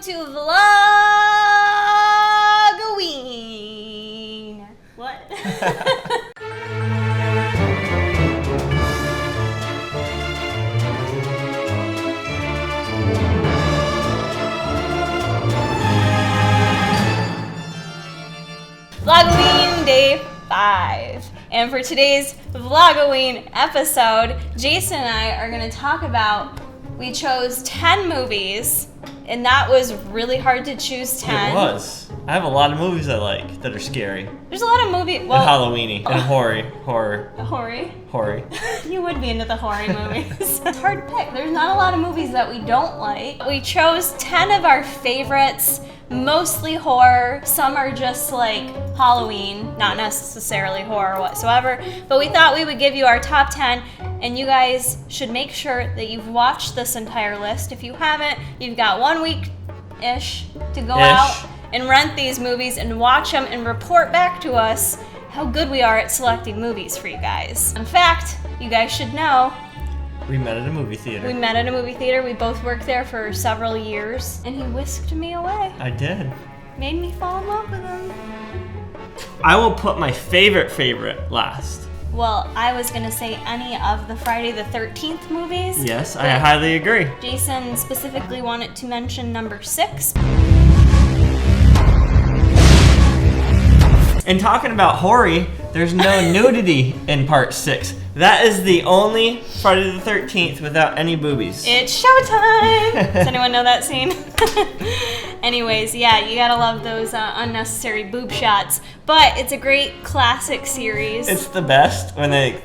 to Vlogoween. What? Vlogoween Day 5. And for today's Vlogoween episode, Jason and I are going to talk about, we chose 10 movies, and that was really hard to choose 10. It was. I have a lot of movies I like that are scary. There's a lot of movies. Well, and Halloweeny. And horror. Horror? You would be into the horror movies. It's hard to pick. There's not a lot of movies that we don't like. We chose 10 of our favorites, mostly horror. Some are just like Halloween, not necessarily horror whatsoever. But we thought we would give you our top 10, and you guys should make sure that you've watched this entire list. If you haven't, you've got 1 week-ish to go out and rent these movies and watch them and report back to us how good we are at selecting movies for you guys. In fact, you guys should know, we met at a movie theater. We both worked there for several years, and he whisked me away. I did. Made me fall in love with him. I will put my favorite last. Well, I was gonna say any of the Friday the 13th movies. Yes, I highly agree. Jason specifically wanted to mention number 6. And talking about horror, there's no nudity in part 6. That is the only Friday the 13th without any boobies. It's showtime! Does anyone know that scene? Anyways, yeah, you gotta love those unnecessary boob shots. But it's a great classic series. It's the best when they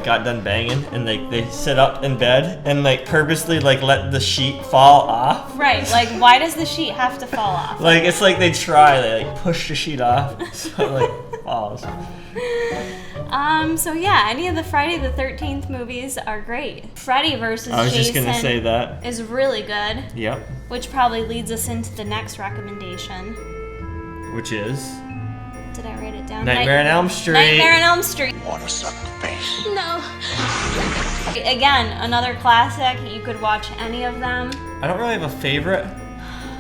got done banging and they sit up in bed and purposely let the sheet fall off. Right, why does the sheet have to fall off? It's like they try, they push the sheet off so it falls. So yeah, any of the Friday the 13th movies are great. Freddy vs. Jason. I was just gonna say that. Is really good. Yep. Which probably leads us into the next recommendation. Which is? Did I write it down? Nightmare on Elm Street. Nightmare on Elm Street. Want to suck the face? No. Again, another classic. You could watch any of them. I don't really have a favorite.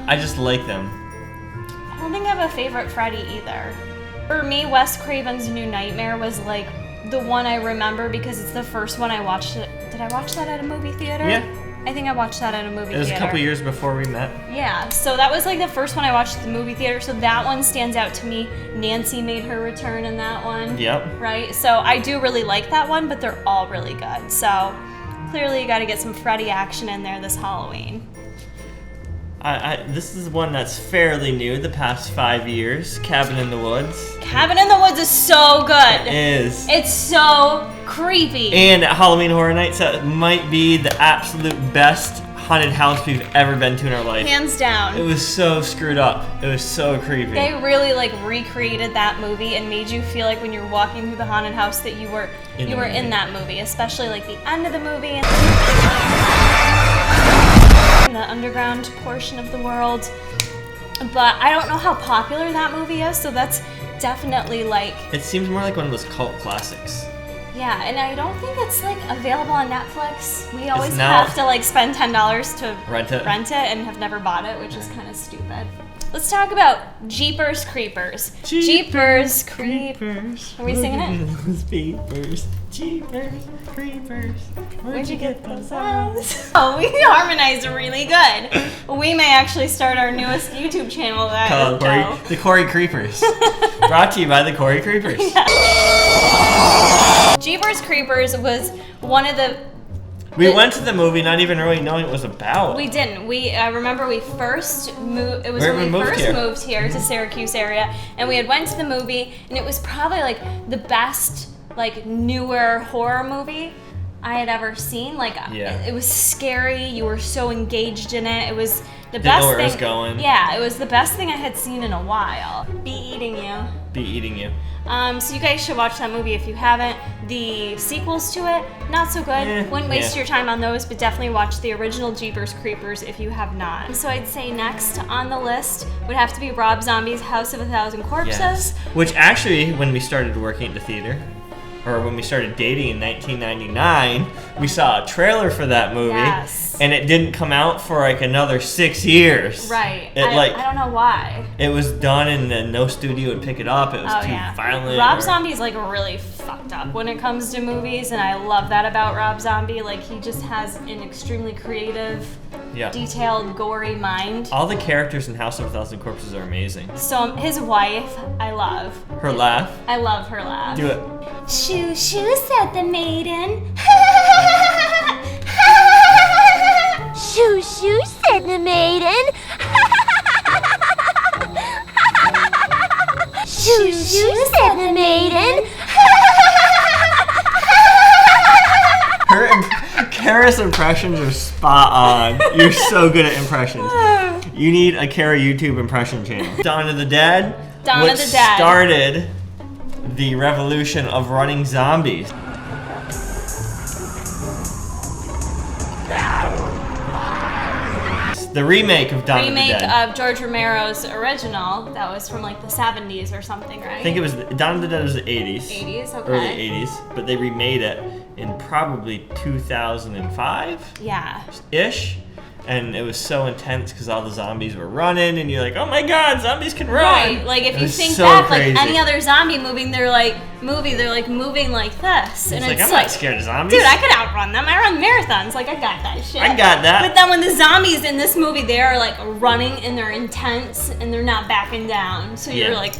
I just like them. I don't think I have a favorite Freddy either. For me, Wes Craven's New Nightmare was the one I remember because it's the first one I watched. Did I watch that at a movie theater? Yeah. I think I watched that at a movie theater. It was a couple years before we met. Yeah, so that was the first one I watched at the movie theater, so that one stands out to me. Nancy made her return in that one. Yep. Right? So I do really like that one, but they're all really good. So clearly you gotta get some Freddy action in there this Halloween. This is one that's fairly new, the past 5 years. Cabin in the Woods. Cabin in the Woods is so good. It is. It's so creepy. And at Halloween Horror Nights, that might be the absolute best haunted house we've ever been to in our life. Hands down. It was so screwed up. It was so creepy. They really recreated that movie and made you feel like when you're walking through the haunted house that you were in that movie, especially the end of the movie and the underground portion of the world. But I don't know how popular that movie is, so that's definitely It seems more like one of those cult classics. Yeah, and I don't think it's available on Netflix. We always have to spend $10 to rent it and have never bought it, which is kind of stupid. Let's talk about Jeepers Creepers. Jeepers Creepers. Are we singing it? Jeepers Creepers. Where'd you get those eyes? Oh, we harmonize really good. We may actually start our newest YouTube channel called The Corey Creepers. Brought to you by The Corey Creepers. Yeah. Jeepers Creepers was one of the... We went to the movie not even really knowing what it was about. We didn't. I remember we first moved. It was when we first moved here to Syracuse area, and we had went to the movie, and it was probably the best newer horror movie I had ever seen. It was scary. You were so engaged in it. It was the best thing. Didn't know where it was going. Yeah, it was the best thing I had seen in a while. Be eating you. So you guys should watch that movie if you haven't. The sequels to it, not so good. Wouldn't waste your time on those, but definitely watch the original Jeepers Creepers if you have not. So I'd say next on the list would have to be Rob Zombie's House of a Thousand Corpses. Yes. Which actually, when we started working at the theater, or when we started dating in 1999, we saw a trailer for that movie. Yes. And it didn't come out for like another 6 years. Right. I don't know why. It was done and then no studio would pick it up. It was too violent. Rob Zombie's like really fucked up when it comes to movies, and I love that about Rob Zombie. Like, he just has an extremely creative, detailed, gory mind. All the characters in House of a Thousand Corpses are amazing. So his wife, I love. Her laugh? I love her laugh. Do it. Shoo, shoo, said the maiden. Shoo, shoo, said the maiden. Shoo, shoo, said the maiden. Kara's impressions are spot on. You're so good at impressions. You need a Kara YouTube impression channel. Dawn of the Dead. Dawn of the Dead started the revolution of running zombies. The remake of Dawn of the Dead. Remake of George Romero's original. That was from like the 70s or something, right? I think it was Dawn of the Dead was the 80s. 80s, okay. Early 80s, but they remade it in probably 2005. Yeah. Ish. And it was so intense because all the zombies were running, and you're like, "Oh my God, zombies can run!" Right, like if you think so back, crazy. like any other zombie movie, they're like moving like this, and it's like, I'm like, not scared of zombies. Dude, I could outrun them. I run marathons. Like, I got that shit. I got that. But then when the zombies in this movie, they are like running and they're intense and they're not backing down. So you're like,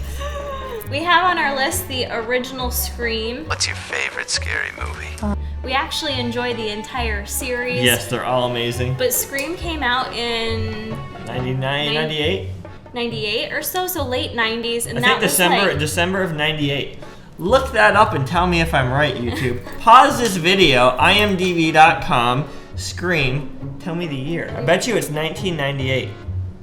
we have on our list the original Scream. What's your favorite scary movie? We actually enjoy the entire series. Yes, they're all amazing. But Scream came out in 99, 98? 98 or so late 90s. And I that think December of 98. Look that up and tell me if I'm right, YouTube. Pause this video, imdb.com, Scream, tell me the year. I bet you it's 1998.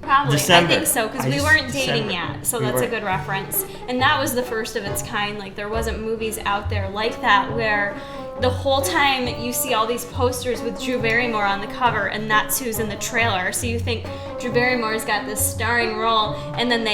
Probably. December. I think so, because we weren't dating yet, so that's a good reference. And that was the first of its kind. Like, there wasn't movies out there like that where the whole time you see all these posters with Drew Barrymore on the cover, and that's who's in the trailer. So you think Drew Barrymore's got this starring role, and then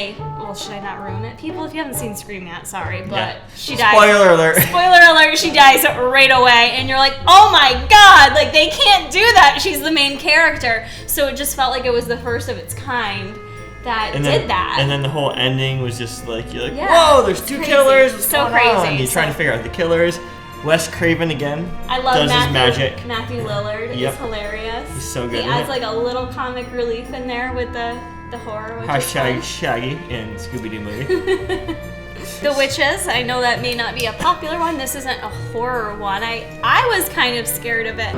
should I not ruin it? People, if you haven't seen Scream yet, sorry, but she dies. Spoiler alert. Spoiler alert, she dies right away, and you're like, oh my God, like, they can't do that. She's the main character. So it just felt like it was the first of its kind that did that. And then the whole ending was just like, you're like, whoa, there's two killers. What's going on? And you're trying to figure out the killers. Wes Craven again. I love does his magic. Matthew Lillard is hilarious. He's so good. He adds like a little comic relief in there with the horror. Hashtag Shaggy in Scooby-Doo movie. The Witches. I know that may not be a popular one. This isn't a horror one. I was kind of scared of it.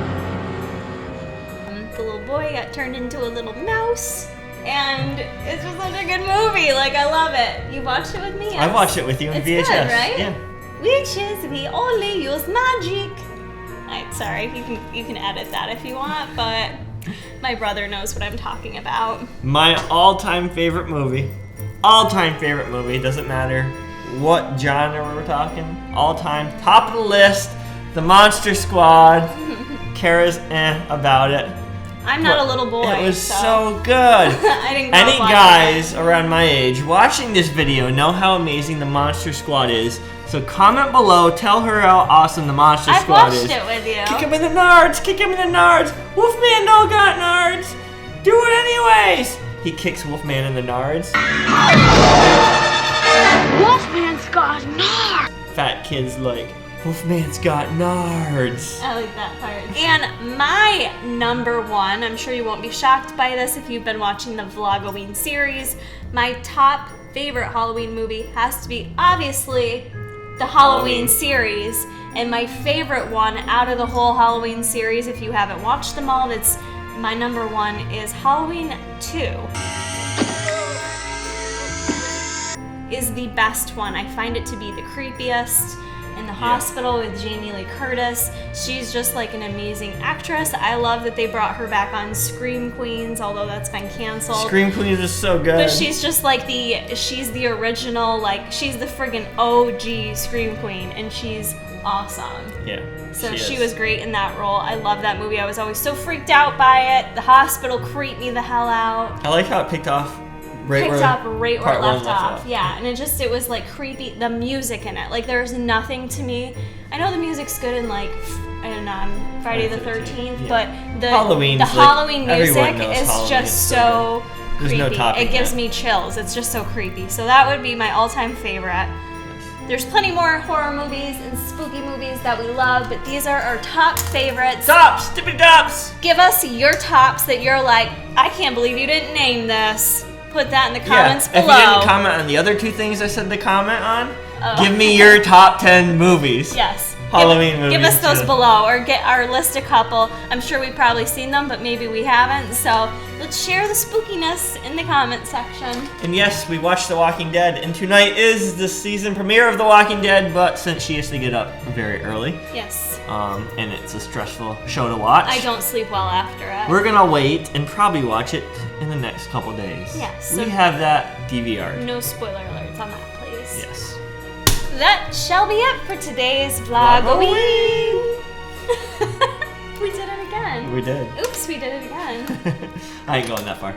The little boy got turned into a little mouse. And it's just such a good movie. Like, I love it. You watched it with me? I watched it with you in VHS. It's good, right? Yeah. Witches, we only use magic. Sorry, you can edit that if you want, but my brother knows what I'm talking about. My all-time favorite movie, doesn't matter what genre we're talking, all-time, top of the list, The Monster Squad. Kara's about it. I'm not a little boy. It was so good. I didn't Any guys around my age watching this video know how amazing The Monster Squad is. So comment below, tell her how awesome The Monster Squad is. I've watched it with you. Kick him in the nards, kick him in the nards. Wolfman don't got nards. Do it anyways. He kicks Wolfman in the nards. Wolfman's got nards. Fat kid's like, Wolfman's got nards. I like that part. And my number one, I'm sure you won't be shocked by this if you've been watching the Vlogoween series, my top favorite Halloween movie has to be, obviously, the Halloween series. And my favorite one out of the whole Halloween series, if you haven't watched them all, that's my number one, is Halloween 2. Is the best one. I find it to be the creepiest. In the hospital with Jamie Lee Curtis. She's just like an amazing actress. I love that they brought her back on Scream Queens, although that's been canceled. Scream Queens is so good. But she's just like she's the original, like, she's the friggin' OG Scream Queen, and she's awesome. Yeah. So she was great in that role. I love that movie. I was always so freaked out by it. The hospital creeped me the hell out. I like how it picked off picked up right where it left off. Yeah, and it was like creepy. The music in it, like there's nothing to me. I know the music's good in like, I don't know, Friday the 13th, but the Halloween music is just so creepy. No topping it gives me chills. It's just so creepy. So that would be my all-time favorite. There's plenty more horror movies and spooky movies that we love, but these are our top favorites. Tops! Tippy tops! Give us your tops that you're like, I can't believe you didn't name this. Put that in the comments below. If you didn't comment on the other 2 things I said to comment on, give me your top 10 movies. Yes. Halloween movies. Give us those below, or get our list a couple. I'm sure we've probably seen them, but maybe we haven't. So let's share the spookiness in the comment section. And yes, we watched The Walking Dead, and tonight is the season premiere of The Walking Dead, but since she has to get up very early. Yes. And it's a stressful show to watch. I don't sleep well after it. We're gonna wait and probably watch it in the next couple days. Yes. We have that DVR. No spoiler alerts on that, please. Yes. That shall be it for today's Vlogoween. We did it again. We did. Oops, we did it again. I ain't going that far.